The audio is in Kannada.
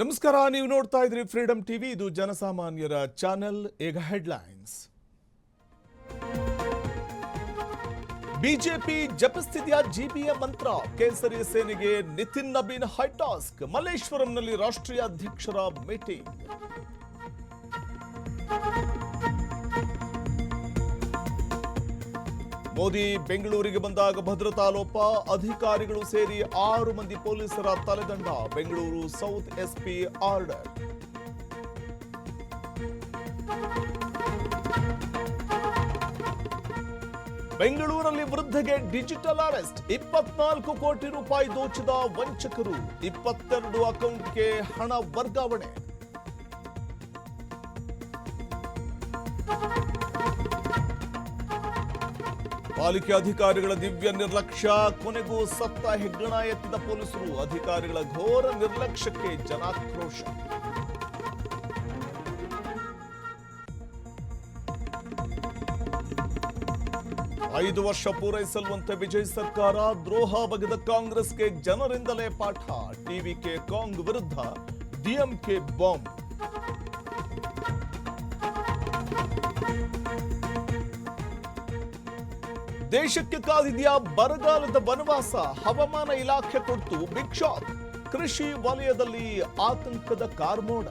ನಮಸ್ಕಾರ, ನೀವು ನೋಡ್ತಾ ಇದ್ರಿ ಫ್ರೀಡಂ ಟಿವಿ. ಇದು ಜನಸಾಮಾನ್ಯರ ಚಾನೆಲ್. ಈಗ ಹೆಡ್ಲೈನ್ಸ್. ಬಿಜೆಪಿ ಜಪಿಸ್ತಿದೆಯಾ ಜಿಬಿಯ ಮಂತ್ರ? ಕೇಸರಿ ಸೇನೆಗೆ ನಿತಿನ್ ನಬೀನ್ ಹೈಟಾಸ್ಕ್. ಮಲ್ಲೇಶ್ವರಂನಲ್ಲಿ ರಾಷ್ಟ್ರೀಯ ಅಧ್ಯಕ್ಷರ ಮೀಟಿಂಗ್. ಮೋದಿ ಬೆಂಗಳೂರಿಗೆ ಬಂದಾಗ ಭದ್ರತಾ ಲೋಪ, ಅಧಿಕಾರಿಗಳು ಸೇರಿ 6 ಮಂದಿ ಪೊಲೀಸರ ತಲೆದಂಡ. Bengaluru south SP order. ಬೆಂಗಳೂರಲ್ಲಿ ವೃದ್ಧೆಗೆ ಡಿಜಿಟಲ್ ಅರೆಸ್ಟ್. 24 ಕೋಟಿ ರೂಪಾಯಿ ದೋಚಿದ ವಂಚಕರು. 22 ಅಕೌಂಟ್ಗೆ ಹಣ ವರ್ಗಾವಣೆ. ಪಾಲಿಕೆ ಅಧಿಕಾರಿಗಳ ದಿವ್ಯ ನಿರ್ಲಕ್ಷ್ಯ, ಕೊನೆಗೂ ಸತ್ತ ಹೆಗ್ಗಣ ಎತ್ತಿದ ಪೊಲೀಸರು. ಅಧಿಕಾರಿಗಳ ಘೋರ ನಿರ್ಲಕ್ಷ್ಯಕ್ಕೆ ಜನಾಕ್ರೋಶ. ಐದು ವರ್ಷ ಪೂರೈಸಲ್ವಂತೆ ವಿಜಯ್ ಸರ್ಕಾರ. ದ್ರೋಹ ಬಗೆದ ಕಾಂಗ್ರೆಸ್ಗೆ ಜನರಿಂದಲೇ ಪಾಠ. ಟಿವಿಕೆ ಕಾಂಗ್ ವಿರುದ್ಧ ಡಿಎಂಕೆ ಬಾಂಬ್. ದೇಶಕ್ಕೆ ಕಾದಿದೆಯಾ ಬರಗಾಲದ ವನವಾಸ? ಹವಾಮಾನ ಇಲಾಖೆ ಕೊಡ್ತು ಬಿಗ್ ಶಾಕ್. ಕೃಷಿ ವಲಯದಲ್ಲಿ ಆತಂಕದ ಕಾರ್ಮೋಡ.